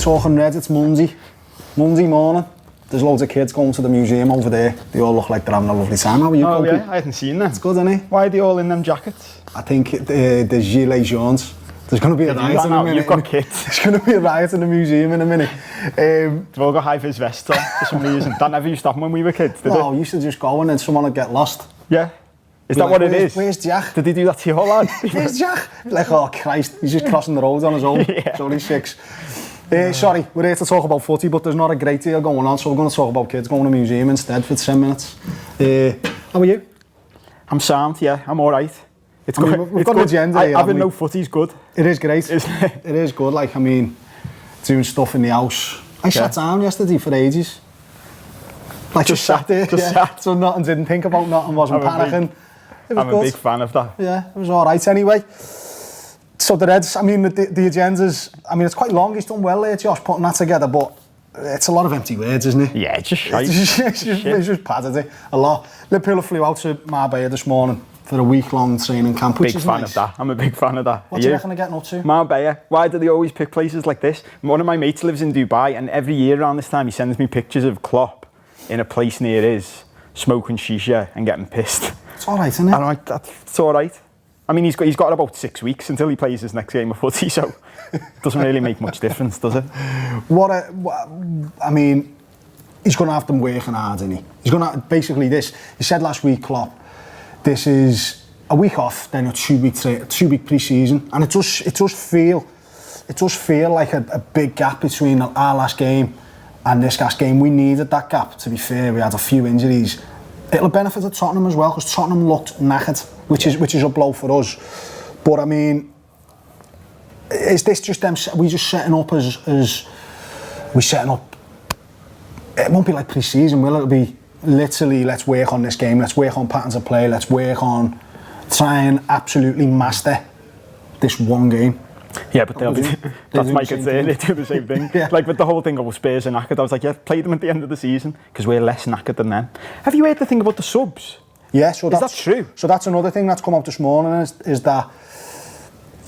talking Reds, it's Monday morning. There's loads of kids going to the museum over there. They all look like they're having a lovely time. How are you, Oh Koki? yeah, I hadn't seen that. It's good, isn't it? Why are they all in them jackets? I think the Gilets Jaunes. There's going to be a riot in a minute. You've got kids. There's going to be a riot in the museum in a minute. They've all got high-vis vests on for some reason. That never used to happen when we were kids, did it? No, you used to just go and then someone would get lost. Yeah. Is that what it is? Where's Jack? Did they do that to your lad? Where's Jack? Like, oh Christ, he's just crossing the road on his own. Yeah. He's only 6. Sorry, we're here to talk about footy, but there's not a great deal going on, so we're going to talk about kids going to a museum instead for 10 minutes. How are you? I'm sound, yeah, I'm alright. It's I mean, good. we've got an agenda here, Having haven't we? no footy's good. It is great. Isn't it? It is good, like, I mean, doing stuff in the house. I sat down yesterday for ages. Like, just sat there, sat. So nothing, didn't think about nothing, wasn't panicking. It was I'm good. a big fan of that. Yeah, it was alright anyway. So the Reds, I mean, the agenda's, I mean, it's quite long. He's done well there, Josh, putting that together, but it's a lot of empty words, isn't it? Yeah, it's just shite. It's just padded it a lot. Liverpool flew out to Marbella this morning for a week-long training camp, which Big is fan nice. of that. I'm a big fan of that. What do you reckon they're getting up to? Marbella. Why do they always pick places like this? One of my mates lives in Dubai, and every year around this time he sends me pictures of Klopp in a place near his, smoking shisha and getting pissed. It's alright, isn't it? And I'm like, that's alright. I mean, he's got about 6 weeks until he plays his next game of footy, so it doesn't really make much difference, does it? I mean, he's going to have them working hard, isn't he? He's going to, basically this, he said last week, Klopp, this is a week off, then a 2-week pre-season, and it does feel like a big gap between our last game and this last game. We needed that gap, to be fair. We had a few injuries. It'll benefit Tottenham as well, because Tottenham looked knackered, which is a blow for us. But I mean, is this just them? Are we just setting up as we setting up? It won't be like pre-season, will it? It'll be literally, let's work on this game, let's work on patterns of play, let's work on trying absolutely master this one game. Yeah, but that's my concern. They do the same thing. Yeah. Like with the whole thing of Spurs and knackered, I was like, yeah, play them at the end of the season because we're less knackered than them. Have you heard the thing about the subs? Yeah, so is that true? So that's another thing that's come out this morning is that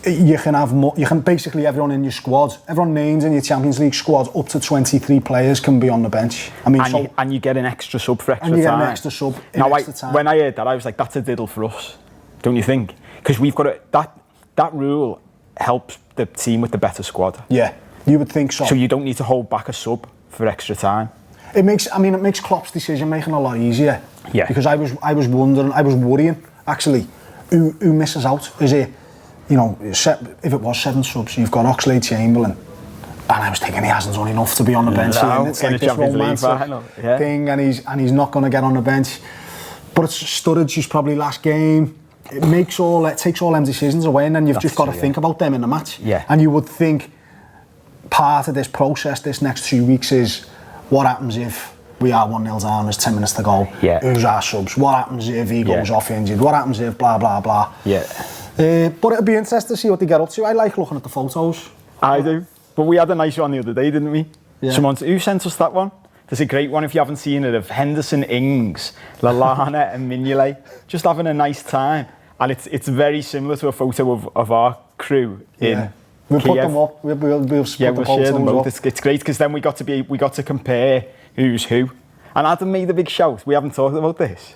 you can basically everyone in your squad, everyone named in your Champions League squad, up to 23 players can be on the bench. I mean, and you get an extra sub for extra time. And you get an extra sub in extra time. When I heard that, I was like, that's a diddle for us, don't you think? Because we've got that rule helps the team with the better squad. Yeah, you would think so. So you don't need to hold back a sub for extra time. It makes Klopp's decision making a lot easier. Yeah. Because I was worrying actually, who misses out? Is it, you know, if it was 7 subs, you've got Oxlade-Chamberlain, and I was thinking he hasn't done enough to be on the bench. No, it's like this romantic thing, and he's not going to get on the bench. But it's Sturridge's probably last game. It takes all them decisions away, and then you've just got to think about them in the match. Yeah. And you would think part of this process, this next 2 weeks, is what happens if we are 1-0 down, there's 10 minutes to go. Yeah. Who's our subs? What happens if he goes off injured? What happens if blah blah blah? Yeah. But it'll be interesting to see what they get up to. I like looking at the photos. I do. But we had a nice one the other day, didn't we? Yeah. Who sent us that one? There's a great one if you haven't seen it of Henderson, Ings, Lallana and Mignolet just having a nice time. And it's very similar to a photo of our crew in We'll Kiev. put them up. We'll share them both. It's great because then we got to compare who's who. And Adam made a big shout. We haven't talked about this.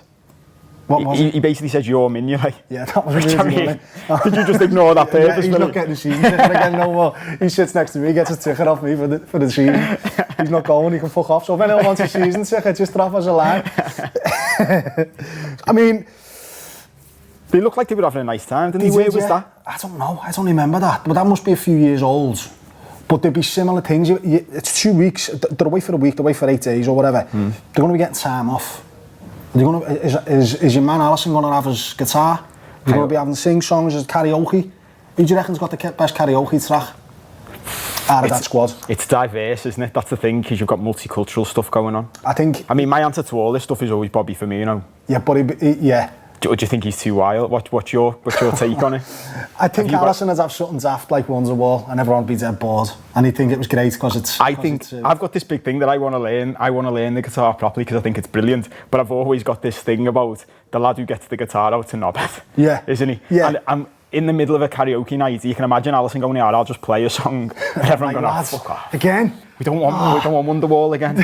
What was it? He basically said you're Mignolet. Yeah, that was really funny. Did you just ignore that purpose? He's not getting the season ticket again no more. He sits next to me, gets his ticket off me for the season. He's not going, he can fuck off. So if anyone wants a season ticket, just drop us a line. I mean, they look like they were having a nice time, didn't they? Where was that? I don't know. I don't remember that. But that must be a few years old. But there'd be similar things. It's 2 weeks. They're away for a week. They're away for 8 days or whatever. They're going to be getting time off. Is your man Allison going to have his guitar? He's going to be having sing songs as karaoke. Who do you reckon's got the best karaoke track out of that squad? It's diverse, isn't it? That's the thing, because you've got multicultural stuff going on. I mean, my answer to all this stuff is always Bobby Firmino. Yeah, but yeah. Do you think he's too wild? What's your take on it? I think Allison would have something daft like Wonderwall and everyone would be dead bored. And he'd think it was great because it's... I've got this big thing that I want to learn. I want to learn the guitar properly because I think it's brilliant. But I've always got this thing about the lad who gets the guitar out to knob it. Yeah. Isn't he? Yeah. And in the middle of a karaoke night, you can imagine Alison going, yeah, I'll just play a song. And everyone going, oh, fuck off. Again? We don't want Wonderwall again.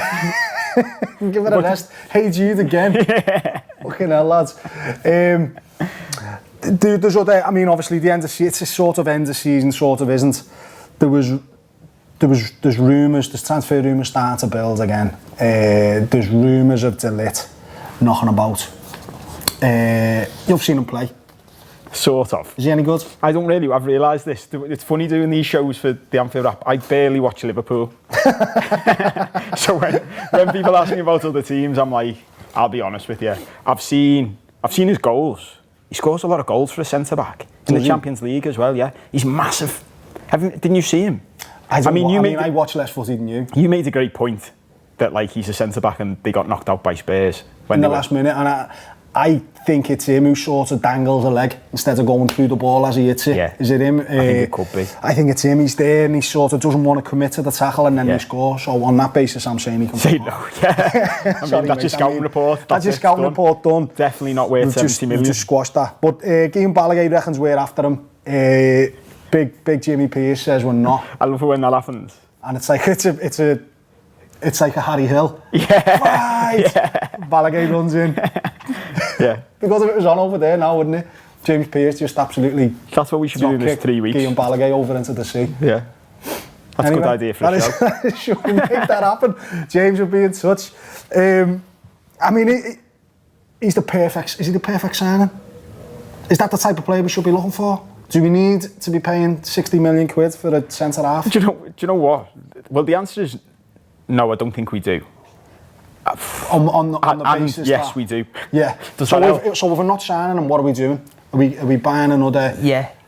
Give it a rest. Hey Jude again. Fucking hell, lads. There's other, I mean, obviously the end of season, it's a sort of end of season, sort of isn't. There's rumours, there's transfer rumours starting to build again. There's rumours of De Ligt knocking about. You've seen him play. Sort of. Is he any good? I don't really. I've realised this. It's funny doing these shows for the Anfield app. I barely watch Liverpool. So when people ask me about other teams, I'm like, I'll be honest with you. I've seen his goals. He scores a lot of goals for a centre back in the Champions League as well. Yeah, he's massive. Didn't you see him? I watch less footy than you. You made a great point that like he's a centre back and they got knocked out by Spurs in the last minute, and I think it's him who sort of dangles a leg instead of going through the ball as he hits it. Yeah. Is it him? I think it could be. I think it's him. He's there and he sort of doesn't want to commit to the tackle and then he scores. So on that basis, I'm saying he can. Say no. Yeah. I mean, that's your scouting report. That's your scouting report done. Definitely not worth 70 million. Just squashed that. But Guillaume Balaguer reckons we're after him. Big Jimmy Pierce says we're not. I love it when that happens. And it's like it's like a Harry Hill. Yeah. Right. Yeah. Balaguer runs in. Yeah. Because if it was on over there now, wouldn't it? James Pierce just absolutely. That's what we should do in this 3 weeks. Guillaume Balaguer over into the sea. Yeah. That's a good idea for a show. Should we make that happen? James will be in touch. I mean, is he the perfect signing? Is that the type of player we should be looking for? Do we need to be paying 60 million quid for a centre half? Do you know what? Well, the answer is no. I don't think we do. On the basis yes, that, we do. Yeah. So if we're not signing him, what are we doing? Are we buying another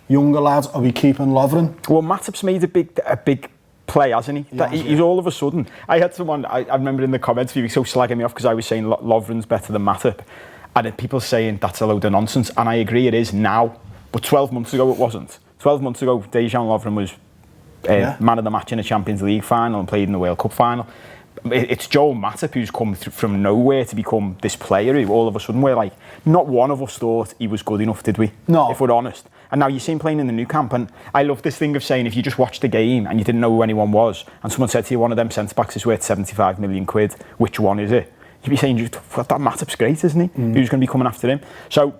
younger lad? Are we keeping Lovren? Well, Matip's made a big play, hasn't he? He's all of a sudden. I had someone. I remember in the comments a few weeks ago slagging me off because I was saying Lovren's better than Matip, and then people saying that's a load of nonsense. And I agree, it is now. But 12 months ago, it wasn't. 12 months ago, Dejan Lovren was man of the match in a Champions League final and played in the World Cup final. It's Joel Matip who's come from nowhere to become this player who all of a sudden we're like, not one of us thought he was good enough, did we? No. If we're honest. And now you see him playing in the new camp, and I love this thing of saying if you just watched the game and you didn't know who anyone was, and someone said to you one of them centre-backs is worth 75 million quid, which one is it? You'd be saying, that Matip's great, isn't he? Who's going to be coming after him? So,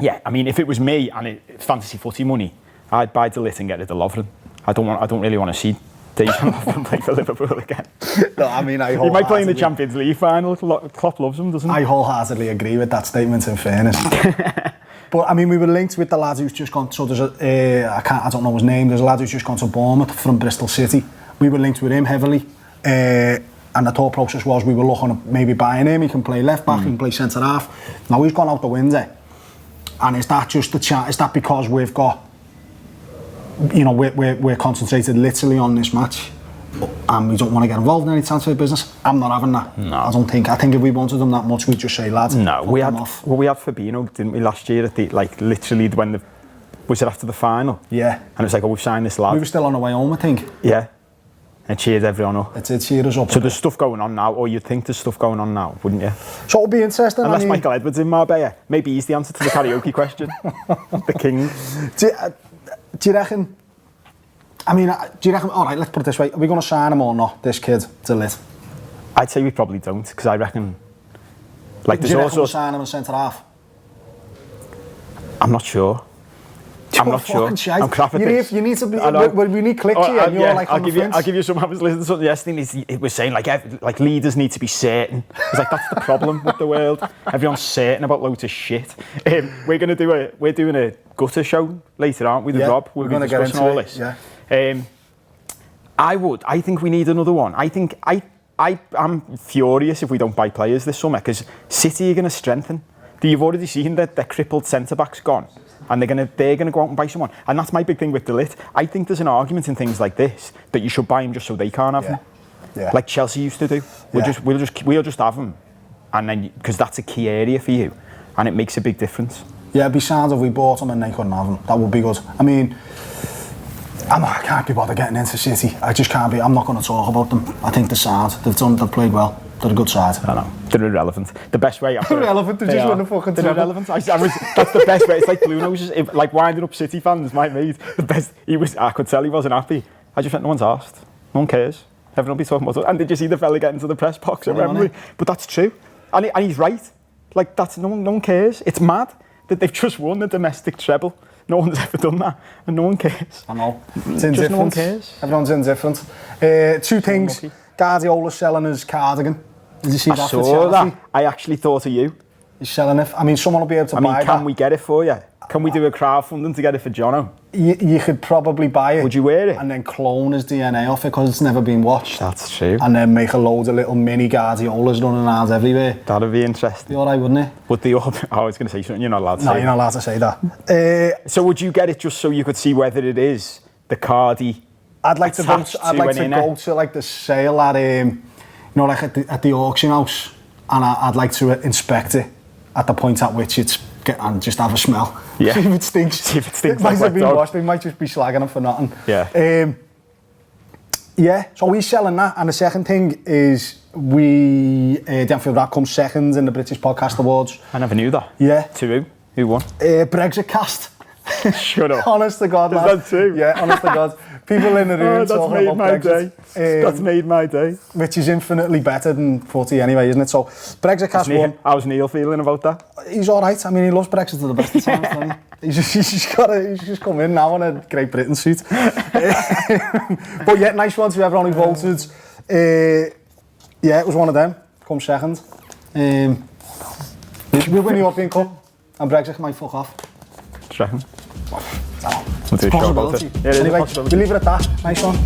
yeah, I mean, if it was me and it's fantasy footy money, I'd buy De Ligt and get rid of Lovren. I don't really want to see Dejan Lovren play for Liverpool again. No, I mean, he might play in the Champions League final. Klopp loves him, doesn't he? I wholeheartedly agree with that statement, in fairness. But I mean, we were linked with the lad who's just gone. So there's I don't know his name. There's a lad who's just gone to Bournemouth from Bristol City. We were linked with him heavily, and the thought process was we were looking at maybe buying him. He can play left back, he can play centre half. Now he's gone out the window, and is that just the chat? Is that because we've got, you know, we're concentrated literally on this match, and we don't want to get involved in any transfer business? I'm not having that. No. I don't think. I think if we wanted them that much, we'd just say, lads, no. We had Fabinho, didn't we, last year at the literally when was it after the final? Yeah. And it's like, oh, we've signed this lad. We were still on the way home, I think. Yeah. And cheered everyone up. It did cheer us up. So there's stuff going on now, or you'd think there's stuff going on now, wouldn't you? So it'll be interesting. Unless Michael Edwards in Marbella, maybe he's the answer to the karaoke question. The king. Do you reckon? I mean, do you reckon? All right, let's put it this way: are we going to sign him or not? This kid, De Ligt. I'd say we probably don't, because I reckon. Like, do you reckon we'll sign him in centre half? I'm not sure. I'm not sure. I'm crap at this. You need to be. We need clicks here. And you're like I'll give you some. I was listening to something yesterday. It was saying like leaders need to be certain. It's like that's the problem with the world. Everyone's certain about loads of shit. We're doing a gutter show later, aren't we? With Rob. We're going to get into all this. Yeah. I think we need another one. I'm furious if we don't buy players this summer, because City are going to strengthen. You've already seen that their crippled centre-back's gone. And they're gonna go out and buy someone. And that's my big thing with De Ligt. I think there's an argument in things like this that you should buy him just so they can't have him. Yeah. Like Chelsea used to do. We'll just have him, and then because that's a key area for you, and it makes a big difference. Yeah, it'd be sad if we bought him and they couldn't have him. That would be good. I mean, I can't be bothered getting into City. I just can't be. I'm not going to talk about them. I think they're sad. They've played well. They're a good side. I know. They're irrelevant. The best way... Irrelevant, they just won the fucking They're treble. irrelevant. That's the best way. It's like Blue Noses. Like winding up City fans, my mate. The best... I could tell he wasn't happy. I just went, no one's asked. No one cares. Everyone will be talking about it. And did you see the fella get into the press box at Wembley? But that's true. And he's right. Like, that's no one cares. It's mad that they've just won the domestic treble. No one's ever done that, and no one cares. I know. It's indifferent. Just no one cares. Everyone's indifferent. Two things. Guardiola's selling his cardigan. Did you see that? I saw that. I actually thought of you. He's selling it. I mean, someone will be able to buy that. Can we get it for you? Can we do a crowdfunding to get it for Jono? You could probably buy it. Would you wear it? And then clone his DNA off it because it's never been watched. That's true. And then make a load of little mini Guardiolas running around everywhere. That'd be interesting. Be alright, wouldn't it? Would they all... I was going to say something you're not allowed to say. No, you're not allowed to say that. So would you get it just so you could see whether it is the Cardi? I'd like to go to like the sale at like at the auction house, and I'd like to inspect it at the point at which it's and just have a smell. Yeah. See if it stinks. See if it stinks. It might have been washed. They might just be slagging them for nothing. Yeah. Yeah. So we're selling that, and the second thing is the Anfield Rap comes second in the British Podcast Awards. I never knew that. Yeah. To who? Who won? Brexit Cast. Shut up. Honest to God, lad. Is that true? Yeah, honest to God. People in the room talking about Brexit. That's made my day. Which is infinitely better than footy anyway, isn't it? So, Brexit Cast won. How's Neil feeling about that? He's alright. I mean, he loves Brexit to the best of times, doesn't he? He's just come in now in a Great Britain suit. But yeah, nice one to everyone who voted. Yeah, it was one of them. Come second. We'll win the European Cup, and Brexit might fuck off. Second. We'll do a show about it. Yeah, anyway, we'll leave it at that. Nice one.